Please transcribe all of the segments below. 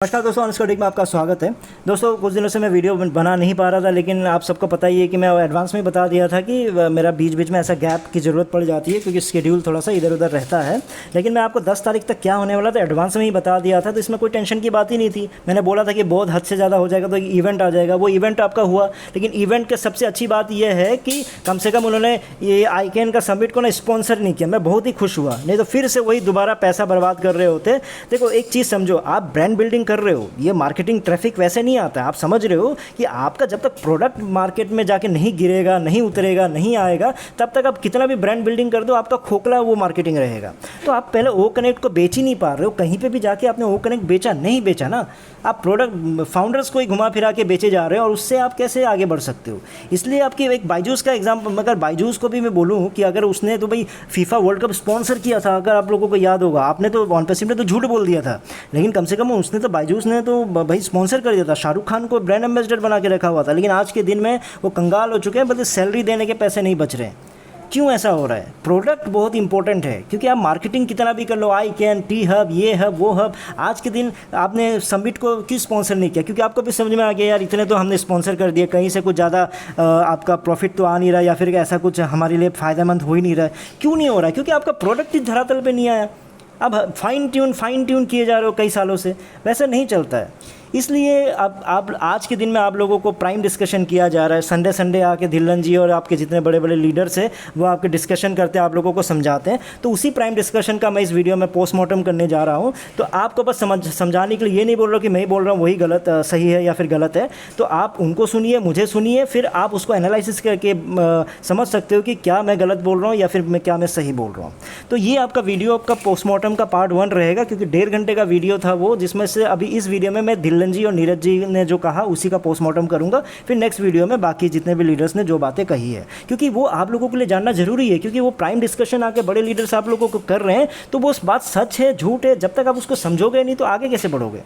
नमस्कार दोस्तों, अनस्कॉटिक में आपका स्वागत है। दोस्तों, कुछ दिनों से मैं वीडियो बना नहीं पा रहा था, लेकिन आप सबको पता ही है कि मैं एडवांस में बता दिया था कि मेरा बीच बीच में ऐसा गैप की ज़रूरत पड़ जाती है क्योंकि शेड्यूल थोड़ा सा इधर उधर रहता है। लेकिन मैं आपको 10 तारीख तक क्या होने वाला था एडवांस में ही बता दिया था, तो इसमें कोई टेंशन की बात ही नहीं थी। मैंने बोला था कि बहुत हद से ज़्यादा हो जाएगा तो एक इवेंट आ जाएगा, वो इवेंट आपका हुआ। लेकिन इवेंट की सबसे अच्छी बात यह है कि कम से कम उन्होंने ये आईकैन का समिट को ना स्पॉन्सर नहीं किया। मैं बहुत ही खुश हुआ, नहीं तो फिर से वही दोबारा पैसा बर्बाद कर रहे होते। देखो, एक चीज़ समझो, आप ब्रांड बिल्डिंग कर रहे हो, ये मार्केटिंग ट्रैफिक वैसे नहीं आता है। आप समझ रहे हो कि आपका जब तक प्रोडक्ट मार्केट में जाके नहीं गिरेगा, नहीं उतरेगा, नहीं आएगा, तब तक आप कितना भी ब्रांड बिल्डिंग कर दो, आपका खोखला वो मार्केटिंग रहेगा। तो आप पहले ओ कनेक्ट को बेच ही नहीं पा रहे हो, कहीं पे भी जाके आपने ओ कनेक्ट बेचा नहीं बेचा ना, आप प्रोडक्ट फाउंडर्स को ही घुमा फिरा के बेचे जा रहे हो, और उससे आप कैसे आगे बढ़ सकते हो। इसलिए आपकी एक बायजूस का एग्जाम्पल, मगर बायजूस को भी मैं बोलूँ कि अगर उसने तो भाई फीफा वर्ल्ड कप स्पॉन्सर किया था, अगर आप लोगों को याद होगा, आपने तो ऑनपेसिव ने तो झूठ बोल दिया था, लेकिन कम से कम उसने तो बायजूस ने तो भाई स्पॉन्सर कर दिया था। शाहरुख खान को ब्रांड एम्बेसडर बना के रखा हुआ था, लेकिन आज के दिन में वो कंगाल हो चुके हैं, बल्कि सैलरी देने के पैसे नहीं बच रहे हैं। क्यों ऐसा हो रहा है? प्रोडक्ट बहुत इंपॉर्टेंट है, क्योंकि आप मार्केटिंग कितना भी कर लो, आई कैन, टी हब, ये हब, वो हब, आज के दिन आपने समिट को क्यों स्पॉन्सर नहीं किया? क्योंकि आपको भी समझ में आ गया यार, इतने तो हमने स्पॉन्सर कर दिए, कहीं से कुछ ज़्यादा आपका प्रॉफिट तो आ नहीं रहा, या फिर ऐसा कुछ हमारे लिए फ़ायदेमंद हो ही नहीं रहा है। क्यों नहीं हो रहा है? क्योंकि आपका प्रोडक्ट ही धरातल पर नहीं आया। अब फाइन ट्यून किए जा रहे हो कई सालों से, वैसे नहीं चलता है। इसलिए अब आप आज के दिन में आप लोगों को प्राइम डिस्कशन किया जा रहा है। संडे संडे आके धिल्लन जी और आपके जितने बड़े बड़े लीडर्स हैं वो आपके डिस्कशन करते हैं, आप लोगों को समझाते हैं। तो उसी प्राइम डिस्कशन का मैं इस वीडियो में पोस्टमार्टम करने जा रहा हूँ। तो आपको बस समझाने के लिए ये नहीं बोल रहा कि मैं ही बोल रहा हूँ वही गलत सही है या फिर गलत है। तो आप उनको सुनिए, मुझे सुनिए, फिर आप उसको एनालिसिस करके समझ सकते हो कि क्या मैं गलत बोल रहा हूँ या फिर क्या मैं सही बोल रहा हूँ। तो ये आपका वीडियो आपका पोस्टमार्टम का पार्ट 1 रहेगा, क्योंकि 1.5 घंटे का वीडियो था वो, जिसमें से अभी इस वीडियो में मैं धिल्लन जी और नीरज जी ने जो कहा उसी का पोस्टमार्टम करूंगा। फिर नेक्स्ट वीडियो में बाकी जितने भी लीडर्स ने जो बातें कही है, क्योंकि वो आप लोगों के लिए जानना जरूरी है, क्योंकि वो प्राइम डिस्कशन आके बड़े लीडर्स आप लोगों को कर रहे हैं, तो वो बात सच है झूठ है, जब तक आप उसको समझोगे नहीं तो आगे कैसे बढ़ोगे।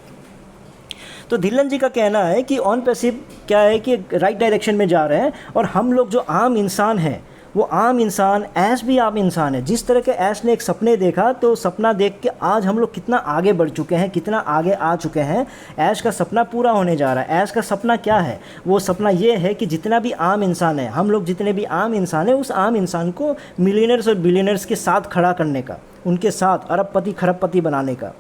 तो धिल्लन जी का कहना है कि ऑन पैसिव क्या है कि राइट डायरेक्शन में जा रहे हैं, और हम लोग जो आम इंसान हैं, वो आम इंसान, ऐश भी आम इंसान है। जिस तरह के ऐश ने एक सपने देखा, तो सपना देख के आज हम लोग कितना आगे बढ़ चुके हैं, कितना आगे आ चुके हैं। ऐश का सपना पूरा होने जा रहा है। ऐश का सपना क्या है? वो सपना ये है कि जितना भी आम इंसान है, हम लोग जितने भी आम इंसान हैं, उस आम इंसान को मिलियनर्स और बिलियनर्स के साथ खड़ा करने का, उनके साथ अरबपति खरबपति बनाने का।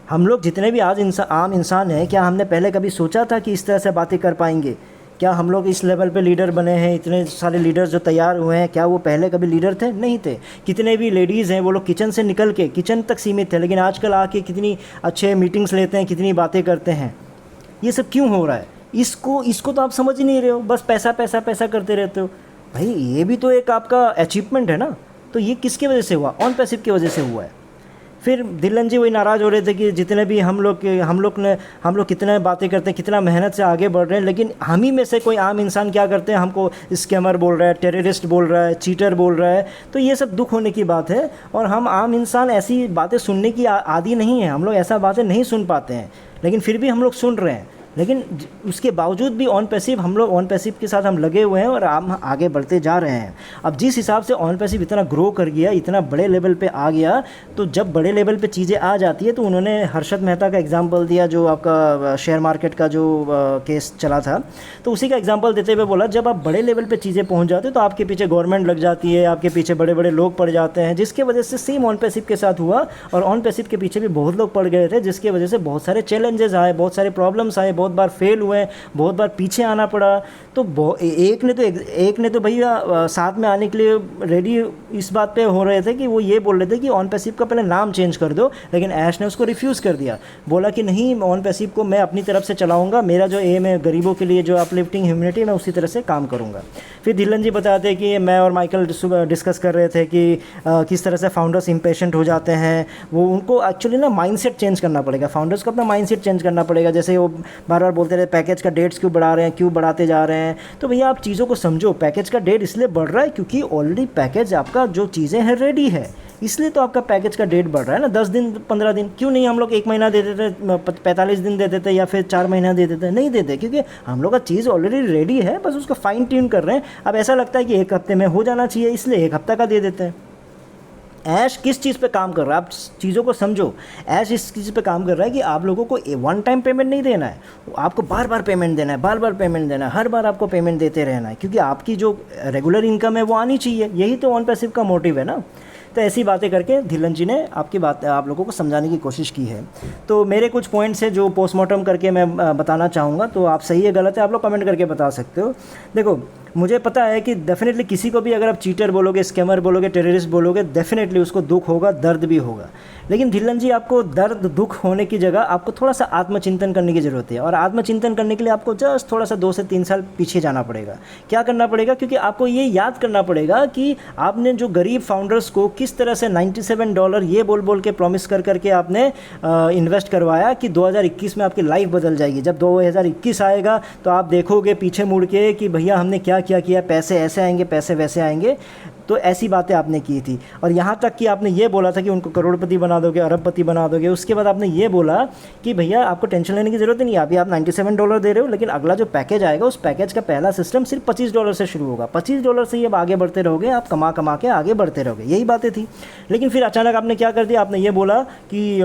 हम लोग जितने भी आज आम इंसान हैं, क्या हमने पहले कभी सोचा था कि इस तरह से बातें कर पाएंगे? क्या हम लोग इस लेवल पे लीडर बने हैं? इतने सारे लीडर्स जो तैयार हुए हैं, क्या वो पहले कभी लीडर थे? नहीं थे। कितने भी लेडीज़ हैं, वो लोग किचन से निकल के किचन तक सीमित थे, लेकिन आजकल आके कितनी अच्छे मीटिंग्स लेते हैं, कितनी बातें करते हैं। ये सब क्यों हो रहा है? इसको तो आप समझ ही नहीं रहे हो, बस पैसा पैसा पैसा करते रहते हो। भाई, ये भी तो एक आपका अचीवमेंट है ना। तो ये किसकी वजह से हुआ? ऑन पैसिव की वजह से हुआ है। फिर धिल्लन जी वही नाराज़ हो रहे थे कि जितने भी हम लोग कितने बातें करते हैं, कितना मेहनत से आगे बढ़ रहे हैं, लेकिन हम ही में से कोई आम इंसान क्या करते हैं, हमको स्कैमर बोल रहा है, टेररिस्ट बोल रहा है, चीटर बोल रहा है। तो ये सब दुख होने की बात है, और हम आम इंसान ऐसी बातें सुनने की आदी नहीं है। हम लोग ऐसा बातें नहीं सुन पाते हैं, लेकिन फिर भी हम लोग सुन रहे हैं। लेकिन उसके बावजूद भी ऑन पैसिव, हम लोग ऑन पैसिव के साथ हम लगे हुए हैं और हम आगे बढ़ते जा रहे हैं। अब जिस हिसाब से ऑन पैसिव इतना ग्रो कर गया, इतना बड़े लेवल पे आ गया, तो जब बड़े लेवल पे चीज़ें आ जाती है, तो उन्होंने हर्षद मेहता का एग्जांपल दिया, जो आपका शेयर मार्केट का जो केस चला था, तो उसी का एग्जांपल देते हुए बोला, जब आप बड़े लेवल पर चीज़ें पहुँच जाते हो तो आपके पीछे गवर्नमेंट लग जाती है, आपके पीछे बड़े बड़े लोग पड़ जाते हैं, जिसकी वजह से सेम ऑन पैसिव के साथ हुआ। और ऑन पैसिव के पीछे भी बहुत लोग पड़ गए थे, जिसकी वजह से बहुत सारे चैलेंजेस आए, बहुत सारे प्रॉब्लम्स आए, बहुत बार फेल हुए, बहुत बार पीछे आना पड़ा। तो एक ने तो भैया साथ में आने के लिए रेडी इस बात पे हो रहे थे कि वो ये बोल रहे थे कि ऑन पैसिव का पहले नाम चेंज कर दो, लेकिन ऐश ने उसको रिफ्यूज़ कर दिया। बोला कि नहीं, ऑन पैसिव को मैं अपनी तरफ से चलाऊंगा, मेरा जो एम है गरीबों के लिए जो अपलिफ्टिंग ह्यूमैनिटी, मैं उसी तरह से काम करूंगा। फिर धिल्लन जी बताते कि मैं और माइकल डिस्कस कर रहे थे कि किस तरह से फाउंडर्स इम्पेशेंट हो जाते हैं। वो उनको एक्चुअली ना माइंडसेट चेंज करना पड़ेगा, फाउंडर्स को अपना माइंडसेट चेंज करना पड़ेगा। जैसे वो बार बार बोलते रहे पैकेज का डेट्स क्यों बढ़ा रहे हैं, क्यों बढ़ाते जा रहे हैं। तो भैया आप चीज़ों को समझो, पैकेज का डेट इसलिए बढ़ रहा है क्योंकि ऑलरेडी पैकेज आपका जो चीज़ें हैं रेडी है, इसलिए तो आपका पैकेज का डेट बढ़ रहा है ना। 10 दिन 15 दिन क्यों नहीं? हम लोग 1 महीना दे देते, 45 दिन दे देते, या फिर 4 महीना दे देते? नहीं देते, क्योंकि हम लोग का चीज़ ऑलरेडी रेडी है, बस उसको फाइन ट्यून कर रहे हैं। अब ऐसा लगता है कि 1 हफ्ते में हो जाना चाहिए, इसलिए 1 हफ्ता का दे देते हैं। ऐश किस चीज़ पे काम कर रहा है, आप चीज़ों को समझो। ऐश इस चीज़ पे काम कर रहा है कि आप लोगों को वन टाइम पेमेंट नहीं देना है, आपको बार बार पेमेंट देना है, बार बार पेमेंट देना है, हर बार आपको पेमेंट देते रहना है, क्योंकि आपकी जो रेगुलर इनकम है वो आनी चाहिए। यही तो ऑन पैसिव का मोटिव है ना। तो ऐसी बातें करके धिल्लन जी ने आपकी बात आप लोगों को समझाने की कोशिश की है। तो मेरे कुछ पॉइंट्स हैं जो पोस्टमार्टम करके मैं बताना चाहूँगा, तो आप सही है गलत है आप लोग कमेंट करके बता सकते हो। देखो, मुझे पता है कि डेफिनेटली किसी को भी अगर आप चीटर बोलोगे, स्कैमर बोलोगे, टेररिस्ट बोलोगे, डेफिनेटली उसको दुख होगा, दर्द भी होगा। लेकिन धिल्लन जी, आपको दर्द दुख होने की जगह आपको थोड़ा सा आत्मचिंतन करने की ज़रूरत है। और आत्मचिंतन करने के लिए आपको जस्ट थोड़ा सा 2 से 3 साल पीछे जाना पड़ेगा। क्या करना पड़ेगा? क्योंकि आपको ये याद करना पड़ेगा कि आपने जो गरीब फाउंडर्स को किस तरह से $97 ये बोल बोल के प्रॉमिस कर करके आपने इन्वेस्ट करवाया कि 2021 में आपकी लाइफ बदल जाएगी। जब 2021 आएगा तो आप देखोगे पीछे मुड़ के कि भैया हमने क्या क्या किया, पैसे ऐसे आएंगे, पैसे वैसे आएंगे। तो ऐसी बातें आपने की थी। और यहाँ तक कि आपने ये बोला था कि उनको करोड़पति बना दोगे, अरबपति बना दोगे। उसके बाद आपने ये बोला कि भैया आपको टेंशन लेने की ज़रूरत नहीं है, अभी आप $97 दे रहे हो, लेकिन अगला जो पैकेज आएगा उस पैकेज का पहला सिस्टम सिर्फ $25 से शुरू होगा। $25 से ही अब आगे बढ़ते रहोगे, आप कमा कमा के आगे बढ़ते रहोगे। यही बातें थी। लेकिन फिर अचानक आपने क्या कर दिया? आपने ये बोला कि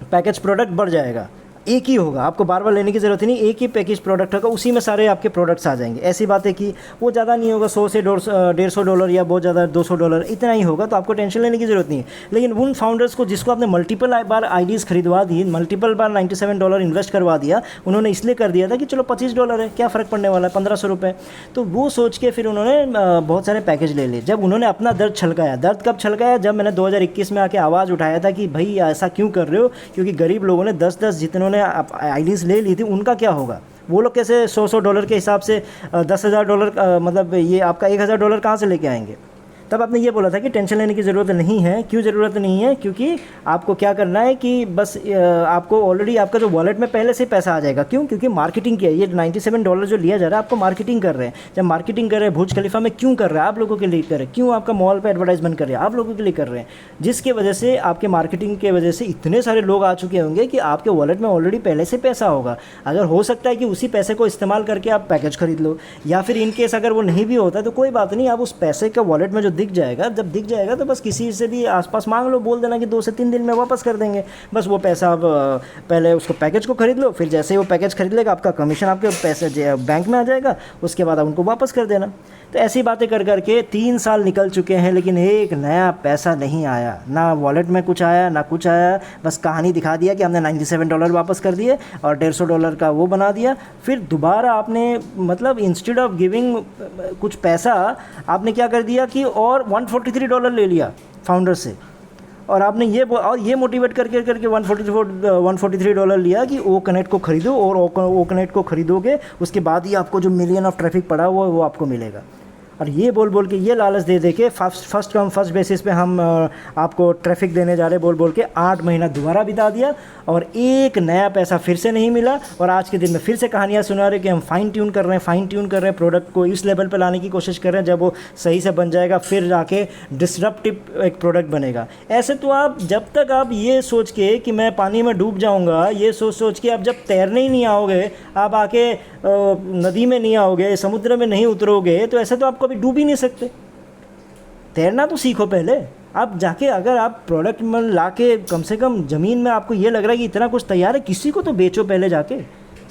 पैकेज प्रोडक्ट बढ़ जाएगा, एक ही होगा, आपको बार बार लेने की ज़रूरत नहीं, एक ही पैकेज प्रोडक्ट होगा, उसी में सारे आपके प्रोडक्ट्स आ जाएंगे। ऐसी बातें की। वो ज़्यादा नहीं होगा, 100 से $150 या बहुत ज़्यादा $200 इतना ही होगा, तो आपको टेंशन लेने की ज़रूरत नहीं है। लेकिन उन फाउंडर्स को जिसको आपने मल्टीपल बार आईडीज़ खरीदवा दी, मल्टीपल बार $97 इन्वेस्ट करवा दिया, उन्होंने इसलिए कर दिया था कि चलो $25 है, क्या फ़र्क पड़ने वाला है, ₹1500। तो वो सोच के फिर उन्होंने बहुत सारे पैकेज ले लिए। जब उन्होंने अपना दर्द छलकाया, दर्द कब छलकाया? जब मैंने 2021 में आके आवाज़ उठाया था कि भाई ऐसा क्यों कर रहे हो, क्योंकि गरीब लोगों ने 10-10 जितनों ने आईडीज़ ले ली थी उनका क्या होगा? वो लोग कैसे $100 के हिसाब से $10,000 मतलब ये आपका $1,000 कहाँ से लेके आएंगे? तब आपने ये बोला था कि टेंशन लेने की ज़रूरत नहीं है। क्यों ज़रूरत नहीं है? क्योंकि आपको क्या करना है कि बस आपको ऑलरेडी आपका जो वॉलेट में पहले से पैसा आ जाएगा। क्यों? क्योंकि मार्केटिंग किया है। ये $97 जो लिया जा रहा है आपको मार्केटिंग कर रहे हैं। जब मार्केटिंग कर रहे हैं बुर्ज खलीफा में, क्यों कर रहा है? आप लोगों के लिए कर रहे हैं। क्यों? आपका मॉल पर एडवर्टाइजमेंट कर रहे हैं, आप लोगों के लिए कर रहे हैं, जिसकी वजह से आपके मार्केटिंग के वजह से इतने सारे लोग आ चुके होंगे कि आपके वॉलेट में ऑलरेडी पहले से पैसा होगा। अगर हो सकता है कि उसी पैसे को इस्तेमाल करके आप पैकेज खरीद लो, या फिर इन केस अगर वो नहीं भी होता तो कोई बात नहीं, आप उस पैसे का वॉलेट में जो दिख जाएगा, जब दिख जाएगा तो बस किसी से भी आसपास मांग लो, बोल देना कि 2 से 3 दिन में वापस कर देंगे। बस वो पैसा आप पहले उसको पैकेज को खरीद लो, फिर जैसे ही वो पैकेज खरीद लेगा आपका कमीशन आपके पैसे बैंक में आ जाएगा, उसके बाद आप उनको वापस कर देना। तो ऐसी बातें कर करके 3 साल निकल चुके हैं, लेकिन एक नया पैसा नहीं आया, ना वॉलेट में कुछ आया ना कुछ आया। बस कहानी दिखा दिया कि हमने $97 वापस कर दिए और $150 का वो बना दिया। फिर दोबारा आपने मतलब इंस्टेड ऑफ गिविंग कुछ पैसा आपने क्या कर दिया कि और $143 ले लिया फाउंडर से, और आपने ये मोटिवेट करके $143 लिया कि ओ कनेक्ट को खरीदो, और ओ कनेक्ट को खरीदोगे उसके बाद ही आपको जो मिलियन ऑफ ट्रैफिक पड़ा हुआ वो आपको मिलेगा। और ये बोल बोल के, ये लालच दे दे के फर्स्ट कम फर्स्ट बेसिस पे हम आपको ट्रैफिक देने जा रहे बोल बोल के 8 महीना दोबारा बिता दिया, और एक नया पैसा फिर से नहीं मिला। और आज के दिन में फिर से कहानियाँ सुना रहे कि हम फाइन ट्यून कर रहे हैं प्रोडक्ट को, इस लेवल पे लाने की कोशिश कर रहे हैं, जब वो सही से बन जाएगा फिर जाके डिसरप्टिव एक प्रोडक्ट बनेगा। ऐसे तो आप जब तक आप ये सोच के कि मैं पानी में डूब जाऊँगा, ये सोच के आप जब तैरने ही नहीं आओगे, आप आके नदी में नहीं आओगे, समुद्र में नहीं उतरोगे, तो ऐसे तो आप कभी डूब ही नहीं सकते। तैरना तो सीखो पहले। आप जाके अगर आप प्रोडक्ट में ला के कम से कम ज़मीन में आपको ये लग रहा है कि इतना कुछ तैयार है, किसी को तो बेचो पहले जाके।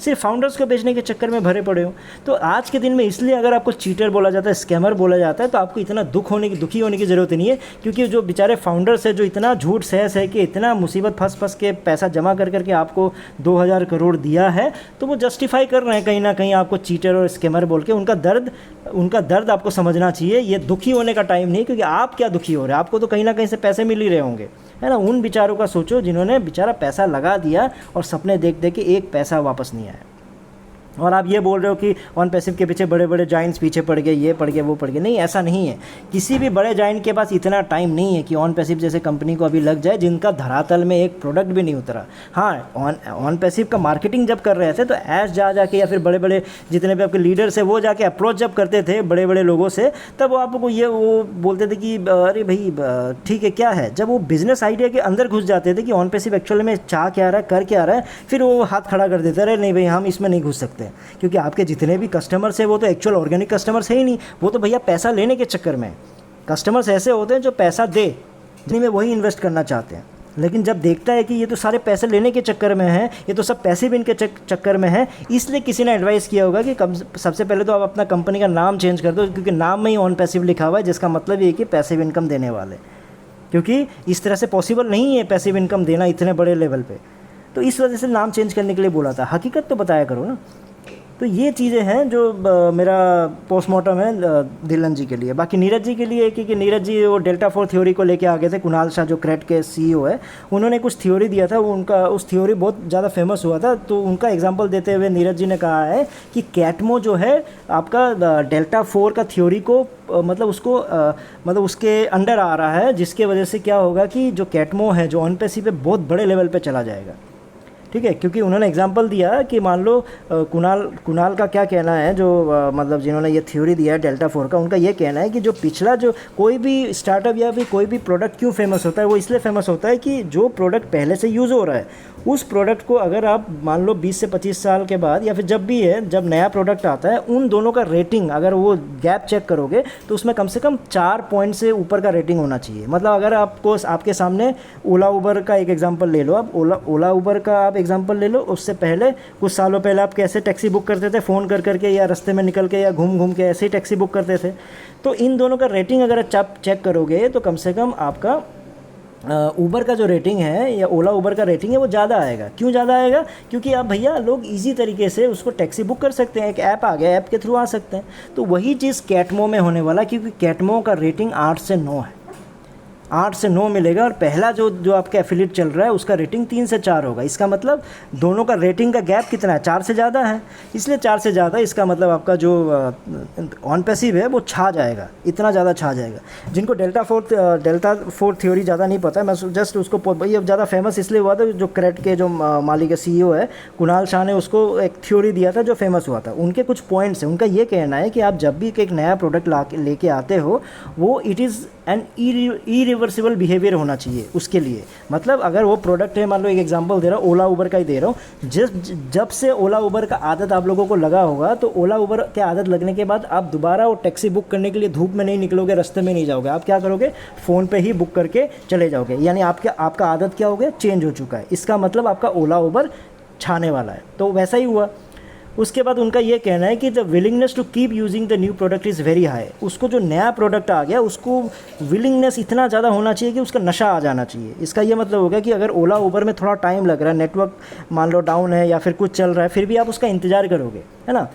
सिर्फ फाउंडर्स को बेचने के चक्कर में भरे पड़े हो। तो आज के दिन में इसलिए अगर आपको चीटर बोला जाता है, स्कैमर बोला जाता है, तो आपको इतना दुखी होने की ज़रूरत नहीं है, क्योंकि जो बेचारे फाउंडर्स है जो इतना झूठ सह के इतना मुसीबत फंस के पैसा जमा कर करके आपको 2000 करोड़ दिया है, तो वो जस्टिफाई कर रहे हैं कहीं ना कहीं आपको चीटर और स्कैमर बोल के। उनका दर्द आपको समझना चाहिए। ये दुखी होने का टाइम नहीं, क्योंकि आप क्या दुखी हो रहे हैं, आपको तो कहीं ना कहीं से पैसे मिल ही रहे होंगे, है ना। उन बेचारों का सोचो जिन्होंने बेचारा पैसा लगा दिया और सपने देख देख के एक पैसा वापस नहीं आया। और आप ये बोल रहे हो कि ऑन पैसिव के पीछे बड़े बड़े जाइंट्स पीछे पड़ गए, ये पड़ गए वो पड़ गए। नहीं, ऐसा नहीं है। किसी भी बड़े जाइंट के पास इतना टाइम नहीं है कि ऑन पैसिव जैसे कंपनी को अभी लग जाए, जिनका धरातल में एक प्रोडक्ट भी नहीं उतरा। हाँ, ऑन पैसिव का मार्केटिंग जब कर रहे थे तो ऐश जाके या फिर बड़े बड़े जितने भी आपके लीडर्स है वो जाके अप्रोच जब करते थे बड़े बड़े लोगों से, तब वो आपको वो बोलते थे कि अरे भाई ठीक है क्या है। जब वो बिजनेस आइडिया के अंदर घुस जाते थे कि ऑन पैसिव एक्चुअल में चाह क्या रहा है, कर क्या रहा है, फिर वो हाथ खड़ा कर देते, अरे नहीं भाई हम इसमें नहीं घुस सकते, क्योंकि आपके जितने भी कस्टमर्स हैं वो तो एक्चुअल ऑर्गेनिक कस्टमर्स है ही नहीं, वो तो भैया पैसा लेने के चक्कर में। कस्टमर्स ऐसे होते हैं जो पैसा दे जिन्हीं में वही इन्वेस्ट करना चाहते हैं, लेकिन जब देखता है कि ये तो सारे पैसे लेने के चक्कर में है, ये तो सब पैसिव इनके चक्कर में है, इसलिए किसी ने एडवाइस किया होगा कि सबसे पहले तो आप अपना कंपनी का नाम चेंज कर दो, क्योंकि नाम में ही ऑन पैसिव लिखा हुआ है, जिसका मतलब ये कि पैसिव इनकम देने वाले, क्योंकि इस तरह से पॉसिबल नहीं है पैसिव इनकम देना इतने बड़े लेवल पे। तो इस वजह से नाम चेंज करने के लिए बोला था, हकीकत तो बताया करो ना। तो ये चीज़ें हैं जो मेरा पोस्टमार्टम है दिलन जी के लिए। बाकी नीरज जी के लिए कि नीरज जी वो डेल्टा 4 थ्योरी को लेके आ गए थे। कुणाल शाह जो क्रेट के सीईओ है, उन्होंने कुछ थ्योरी दिया था, उनका उस थ्योरी बहुत ज़्यादा फेमस हुआ था। तो उनका एग्जांपल देते हुए नीरज जी ने कहा है कि कैटमो जो है आपका डेल्टा 4 का थ्योरी को मतलब उसको मतलब उसके अंडर आ रहा है, जिसके वजह से क्या होगा कि जो कैटमो है जो ऑन पैसिव पे बहुत बड़े लेवल पे चला जाएगा। ठीक है, क्योंकि उन्होंने एग्जांपल दिया कि मान लो कुणाल का क्या कहना है, जो मतलब जिन्होंने ये थ्योरी दिया है डेल्टा 4 का, उनका ये कहना है कि जो पिछला जो कोई भी स्टार्टअप या फिर कोई भी प्रोडक्ट क्यों फेमस होता है, वो इसलिए फेमस होता है कि जो प्रोडक्ट पहले से यूज़ हो रहा है उस प्रोडक्ट को अगर आप मान लो 20 से 25 साल के बाद या फिर जब भी है, जब नया प्रोडक्ट आता है, उन दोनों का रेटिंग अगर वो गैप चेक करोगे तो उसमें कम से कम 4 पॉइंट से ऊपर का रेटिंग होना चाहिए। मतलब अगर आपको आपके सामने ओला उबर का एक एग्जांपल ले लो, आप ओला उबर का आप एग्जांपल ले लो, उससे पहले कुछ सालों पहले आप कैसे टैक्सी बुक करते थे, फ़ोन कर करके या रास्ते में निकल के या घूम के ऐसे ही टैक्सी बुक करते थे। तो इन दोनों का रेटिंग अगर आप चेक करोगे तो कम से कम आपका उबर का जो रेटिंग है या ओला उबर का रेटिंग है वो ज़्यादा आएगा। क्यों ज़्यादा आएगा? क्योंकि आप भैया लोग इजी तरीके से उसको टैक्सी बुक कर सकते हैं, एक ऐप आ गया, ऐप के थ्रू आ सकते हैं। तो वही चीज़ कैटमो में होने वाला, क्योंकि कैटमो का रेटिंग 8 से 9 है, 8 से 9 मिलेगा। और पहला जो आपका एफिलिएट चल रहा है उसका रेटिंग 3 से 4 होगा। इसका मतलब दोनों का रेटिंग का गैप कितना है? 4 से ज़्यादा है, इसलिए 4 से ज़्यादा। इसका मतलब आपका जो ऑन पैसिव है वो छा जाएगा, इतना ज़्यादा छा जाएगा। जिनको डेल्टा 4 थ्योरी ज़्यादा नहीं पता है, मैं जस्ट उसको भाई अब ज़्यादा फेमस इसलिए हुआ था, जो क्रेट के जो मालिक CEO है कुणाल शाह ने उसको एक थ्योरी दिया था जो फेमस हुआ था। उनके कुछ पॉइंट्स हैं। उनका ये कहना है कि आप जब भी एक नया प्रोडक्ट लेके आते हो, वो it is an irreversible behaviour होना चाहिए उसके लिए। मतलब अगर वो प्रोडक्ट है, मान लो एक एग्जांपल दे रहा हूँ, ओला उबर का ही दे रहा हूँ, जब से ओला उबर का आदत आप लोगों को लगा होगा, तो ओला उबर के आदत लगने के बाद आप दोबारा वो टैक्सी बुक करने के लिए धूप में नहीं निकलोगे, रास्ते में नहीं जाओगे। आप क्या करोगे? फ़ोन पे ही बुक करके चले जाओगे। यानी आपका आदत क्या हो गया? चेंज हो चुका है। इसका मतलब आपका ओला उबर छाने वाला है। तो वैसा ही हुआ। उसके बाद उनका ये कहना है कि the willingness to keep using the new product is very high. उसको जो नया प्रोडक्ट आ गया उसको विलिंगनेस इतना ज़्यादा होना चाहिए कि उसका नशा आ जाना चाहिए। इसका ये मतलब होगा कि अगर ओला उबर में थोड़ा टाइम लग रहा है, नेटवर्क मान लो डाउन है या फिर कुछ चल रहा है, फिर भी आप उसका इंतज़ार करोगे, है ना।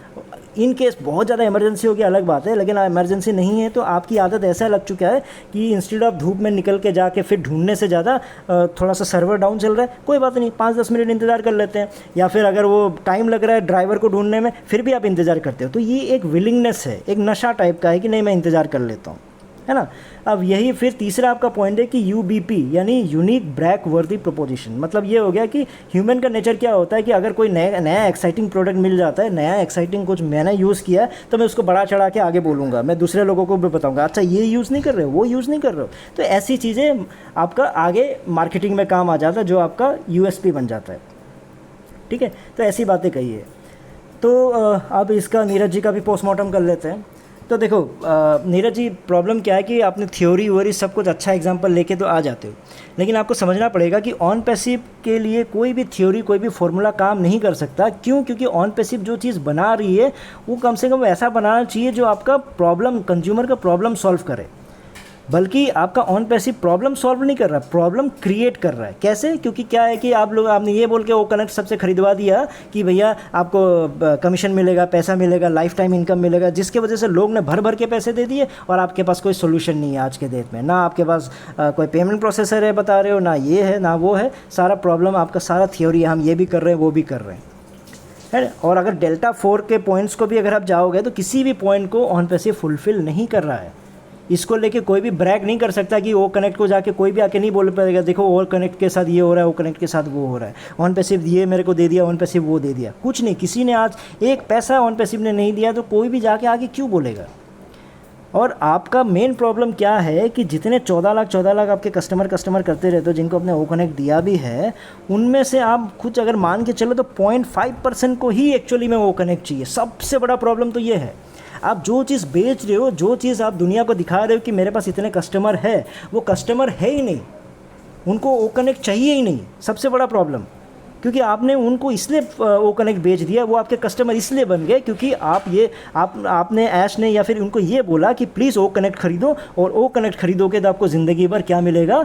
इन केस बहुत ज़्यादा इमरजेंसी होगी अलग बात है, लेकिन इमरजेंसी नहीं है तो आपकी आदत ऐसा लग चुका है कि इंस्टेड ऑफ धूप में निकल के जाके फिर ढूंढने से ज़्यादा थोड़ा सा सर्वर डाउन चल रहा है, कोई बात नहीं, 5-10 मिनट इंतज़ार कर लेते हैं। या फिर अगर वो टाइम लग रहा है ड्राइवर को ढूंढने में, फिर भी आप इंतज़ार करते हो। तो ये एक विलिंगनेस है, एक नशा टाइप का है कि नहीं मैं इंतज़ार कर लेता हूँ, है ना। अब यही फिर तीसरा आपका पॉइंट है कि UBP यानी यूनिक ब्रैक वर्दी प्रोपोजिशन। मतलब ये हो गया कि ह्यूमन का नेचर क्या होता है कि अगर कोई नया एक्साइटिंग प्रोडक्ट मिल जाता है, नया एक्साइटिंग कुछ मैंने यूज़ किया तो मैं उसको बढ़ा चढ़ा के आगे बोलूँगा, मैं दूसरे लोगों को भी बताऊँगा, अच्छा ये यूज़ नहीं कर रहे हो, वो यूज़ नहीं कर रहे हो। तो ऐसी चीज़ें आपका आगे मार्केटिंग में काम आ जाता है, जो आपका USP बन जाता है। ठीक है, तो ऐसी बातें कही है। तो अब इसका नीरज जी का भी पोस्टमार्टम कर लेते हैं। तो देखो नीरज जी, प्रॉब्लम क्या है कि आपने थ्योरी वोरी सब कुछ अच्छा एग्जांपल लेके तो आ जाते हो, लेकिन आपको समझना पड़ेगा कि ऑन पैसिव के लिए कोई भी थ्योरी, कोई भी फॉर्मूला काम नहीं कर सकता। क्यों? क्योंकि ऑन पैसिव जो चीज़ बना रही है वो कम से कम ऐसा बनाना चाहिए जो आपका प्रॉब्लम, कंज्यूमर का प्रॉब्लम सॉल्व करे। बल्कि आपका ऑन पैसिव प्रॉब्लम सॉल्व नहीं कर रहा, प्रॉब्लम क्रिएट कर रहा है। कैसे? क्योंकि क्या है कि आपने ये बोल के वो कनेक्ट सबसे खरीदवा दिया कि भैया आपको कमीशन मिलेगा, पैसा मिलेगा, लाइफ टाइम इनकम मिलेगा, जिसके वजह से लोग ने भर भर के पैसे दे दिए और आपके पास कोई सोल्यूशन नहीं है आज के डेट में। ना आपके पास कोई पेमेंट प्रोसेसर है बता रहे हो, ना ये है ना वो है, सारा प्रॉब्लम आपका, सारा थ्योरी है, हम ये भी कर रहे हैं वो भी कर रहे हैं। और अगर डेल्टा 4 के पॉइंट्स को भी अगर आप जाओगे तो किसी भी पॉइंट को ऑन पैसिव फुलफिल नहीं कर रहा है। इसको लेके कोई भी ब्रैग नहीं कर सकता कि वो कनेक्ट को जाके कोई भी आके नहीं बोल पाएगा देखो वो कनेक्ट के साथ ये हो रहा है, वो कनेक्ट के साथ वो हो रहा है, ऑन पैसिव ये मेरे को दे दिया, ऑन पैसिव वो दे दिया। कुछ नहीं, किसी ने आज एक पैसा ऑन पैसिव ने नहीं दिया, तो कोई भी जाके आगे क्यों बोलेगा। और आपका मेन प्रॉब्लम क्या है कि जितने 14 लाख आपके कस्टमर करते रहते हो, जिनको आपने वो कनेक्ट दिया भी है, उनमें से आप कुछ अगर मान के चलो तो 0.5% को ही एक्चुअली में वो कनेक्ट चाहिए। सबसे बड़ा प्रॉब्लम तो ये है। आप जो चीज़ बेच रहे हो, जो चीज़ आप दुनिया को दिखा रहे हो कि मेरे पास इतने कस्टमर है, वो कस्टमर है ही नहीं, उनको वो कनेक्ट चाहिए ही नहीं। सबसे बड़ा प्रॉब्लम, क्योंकि आपने उनको इसलिए वो कनेक्ट बेच दिया, वो आपके कस्टमर इसलिए बन गए क्योंकि आपने ऐश ने या फिर उनको ये बोला कि प्लीज़ वो कनेक्ट खरीदो, और वो कनेक्ट खरीदोगे तो आपको ज़िंदगी भर क्या मिलेगा,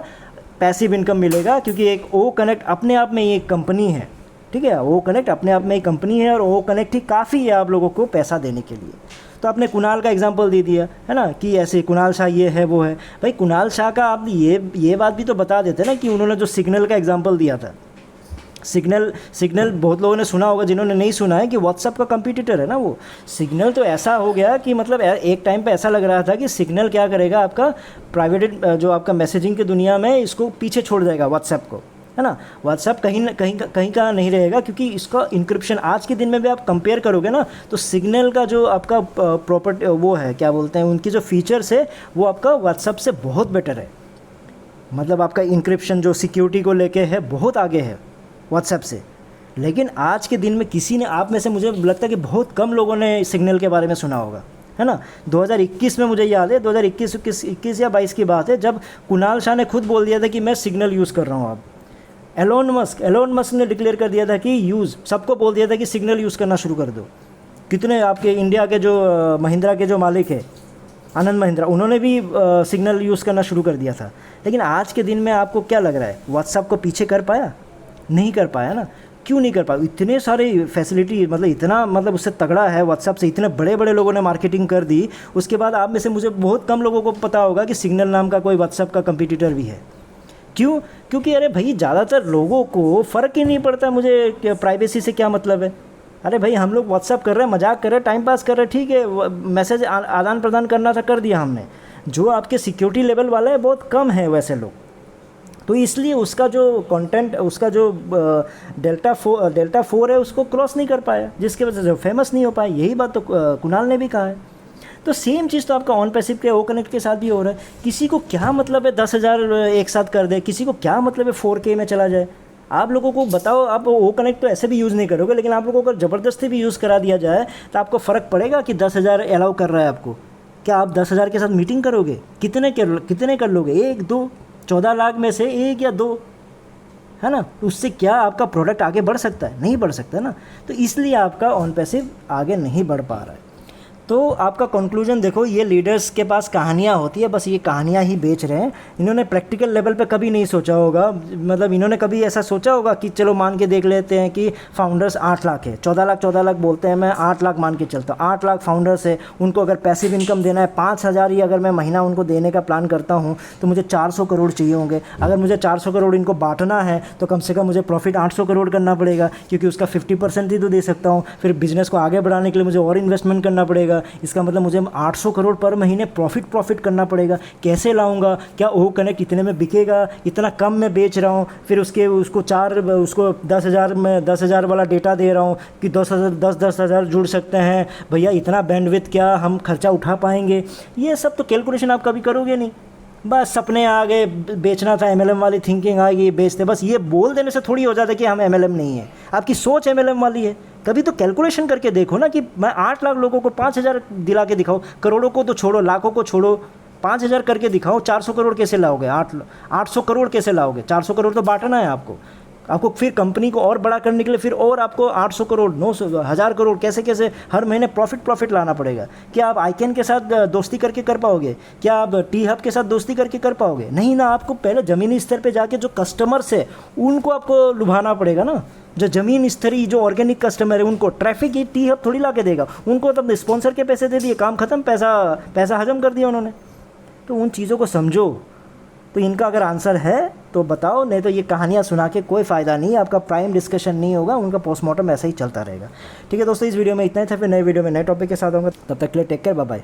पैसिव इनकम मिलेगा। क्योंकि एक ओ कनेक्ट अपने आप में एक कंपनी है, ठीक है, ओ कनेक्ट अपने आप में एक कंपनी है, और ओ कनेक्ट ही काफ़ी है आप लोगों को पैसा देने के लिए। तो आपने कुणाल का एग्जांपल दे दिया है ना, कि ऐसे कुणाल शाह ये है वो है। भाई कुणाल शाह का आप ये बात भी तो बता देते ना कि उन्होंने जो सिग्नल का एग्जांपल दिया था, सिग्नल बहुत लोगों ने सुना होगा, जिन्होंने नहीं सुना है कि व्हाट्सअप का कंपटीटर है ना वो सिग्नल। तो ऐसा हो गया कि मतलब एक टाइम पे ऐसा लग रहा था कि सिग्नल क्या करेगा, आपका प्राइवेट जो आपका मैसेजिंग की दुनिया में इसको पीछे छोड़ जाएगा व्हाट्सएप को, है ना। व्हाट्सएप कहीं का नहीं रहेगा, क्योंकि इसका इंक्रिप्शन आज के दिन में भी आप कंपेयर करोगे ना, तो सिग्नल का जो आपका प्रॉपर्टी वो है, क्या बोलते हैं, उनकी जो फीचर्स है वो आपका व्हाट्सएप से बहुत बेटर है। मतलब आपका इंक्रिप्शन जो सिक्योरिटी को लेके है बहुत आगे है व्हाट्सएप से। लेकिन आज के दिन में किसी ने, आप में से मुझे लगता है कि बहुत कम लोगों ने सिग्नल के बारे में सुना होगा, है ना। 2021 में मुझे याद है, 2021 या 22 की बात है, जब कुणाल शाह ने खुद बोल दिया था कि मैं सिग्नल यूज़ कर रहा हूँ। अब एलोन मस्क ने डिक्लेयर कर दिया था कि सबको बोल दिया था कि सिग्नल यूज़ करना शुरू कर दो। कितने आपके इंडिया के जो महिंद्रा के जो मालिक है आनंद महिंद्रा, उन्होंने भी सिग्नल यूज़ करना शुरू कर दिया था। लेकिन आज के दिन में आपको क्या लग रहा है, व्हाट्सएप को पीछे कर पाया? नहीं कर पाया ना। क्यों नहीं कर पाया? इतने सारे फैसिलिटी, मतलब इतना, मतलब उससे तगड़ा है व्हाट्सएप से, इतने बड़े बड़े लोगों ने मार्केटिंग कर दी। उसके बाद आप में से मुझे बहुत कम लोगों को पता होगा कि सिग्नल नाम का कोई व्हाट्सएप का कंपटीटर भी है। क्यों? क्योंकि अरे भाई ज़्यादातर लोगों को फ़र्क ही नहीं पड़ता मुझे प्राइवेसी से क्या मतलब है। अरे भाई हम लोग व्हाट्सएप कर रहे हैं, मजाक कर रहे हैं, टाइम पास कर रहे हैं, ठीक है, मैसेज आदान प्रदान करना था, कर दिया हमने। जो आपके सिक्योरिटी लेवल वाला है बहुत कम है वैसे लोग, तो इसलिए उसका जो कंटेंट, उसका जो डेल्टा 4 है उसको क्रॉस नहीं कर पाया, जिसकी वजह से फेमस नहीं हो पाया। यही बात तो कुणाल ने भी कहा है। तो सेम चीज़ तो आपका ऑन पैसिव के ओ कनेक्ट के साथ भी हो रहा है। किसी को क्या मतलब है 10,000 एक साथ कर दे, किसी को क्या मतलब है 4K में चला जाए। आप लोगों को बताओ, आप ओ कनेक्ट तो ऐसे भी यूज़ नहीं करोगे, लेकिन आप लोगों को अगर ज़बरदस्ती भी यूज़ करा दिया जाए तो आपको फ़र्क पड़ेगा कि 10,000 अलाउ कर रहा है आपको। क्या आप 10,000 के साथ मीटिंग करोगे? कितने कर लोगे? 1 2 14 लाख में से 1 या 2, है ना। उससे क्या आपका प्रोडक्ट आगे बढ़ सकता है? नहीं बढ़ सकता ना। तो इसलिए आपका ऑन पैसिव आगे नहीं बढ़ पा रहा है। तो आपका कंक्लूजन देखो, ये लीडर्स के पास कहानियाँ होती है, बस ये कहानियाँ ही बेच रहे हैं। इन्होंने प्रैक्टिकल लेवल पे कभी नहीं सोचा होगा, मतलब इन्होंने कभी ऐसा सोचा होगा कि चलो मान के देख लेते हैं कि फाउंडर्स 8 लाख है, 14 लाख बोलते हैं, मैं 8 लाख मान के चलता हूँ। 8 लाख फाउंडर्स है, उनको अगर पैसिव इनकम देना है 5,000 ही अगर मैं महीना उनको देने का प्लान करता हूँ तो मुझे 400 करोड़ चाहिए होंगे। अगर मुझे 400 करोड़ इनको बांटना है तो कम से कम मुझे प्रॉफिट 800 करोड़ करना पड़ेगा, क्योंकि उसका 50% ही तो दे सकता हूँ। फिर बिजनेस को आगे बढ़ाने के लिए मुझे और इन्वेस्टमेंट करना पड़ेगा। इसका मतलब मुझे 800 करोड़ पर महीने प्रॉफिट करना पड़ेगा। कैसे लाऊंगा? क्या ओ कनेक्ट इतने में बिकेगा? इतना कम में बेच रहा हूँ, फिर उसको 10,000 वाला डेटा दे रहा हूँ कि 10,000 जुड़ सकते हैं। भैया इतना बैंडविड्थ क्या हम खर्चा उठा पाएंगे? ये सब तो कैलकुलेशन आप कभी करोगे नहीं। बस सपने आ गए, बेचना था, MLM वाली थिंकिंग आ गई, बेचते। बस ये बोल देने से थोड़ी हो जाता है कि हम MLM नहीं है। आपकी सोच MLM वाली है। कभी तो कैलकुलेशन करके देखो ना कि मैं 8 लाख लोगों को 5,000 दिला के दिखाओ। करोड़ों को तो छोड़ो, लाखों को छोड़ो, 5,000 करके दिखाओ। 400 करोड़ कैसे लाओगे? 800 करोड़ कैसे लाओगे? 400 करोड़ तो बांटना है आपको फिर कंपनी को और बड़ा करने के लिए फिर और आपको 800 करोड़ 900 1000 करोड़ कैसे हर महीने प्रॉफिट लाना पड़ेगा। क्या आप आईकैन के साथ दोस्ती करके कर पाओगे? क्या आप टी हब के साथ दोस्ती करके कर पाओगे? नहीं ना। आपको पहले ज़मीनी स्तर पे जाके जो कस्टमर्स है उनको आपको लुभाना पड़ेगा ना। जो ज़मीन स्तरीय जो ऑर्गेनिक कस्टमर है उनको ट्रैफिक ही टी हब थोड़ी ला के देगा। उनको तब स्पॉन्सर के पैसे दे दिए, काम ख़त्म, पैसा हजम कर दिया उन्होंने। तो उन चीज़ों को समझो। तो इनका अगर आंसर है तो बताओ, नहीं तो ये कहानियाँ सुना के कोई फ़ायदा नहीं है। आपका प्राइम डिस्कशन नहीं होगा, उनका पोस्टमार्टम ऐसा ही चलता रहेगा। ठीक है दोस्तों, इस वीडियो में इतना ही था। फिर नए वीडियो में नए टॉपिक के साथ होंगे। तब तक के लिए टेक केयर, बाय बाय।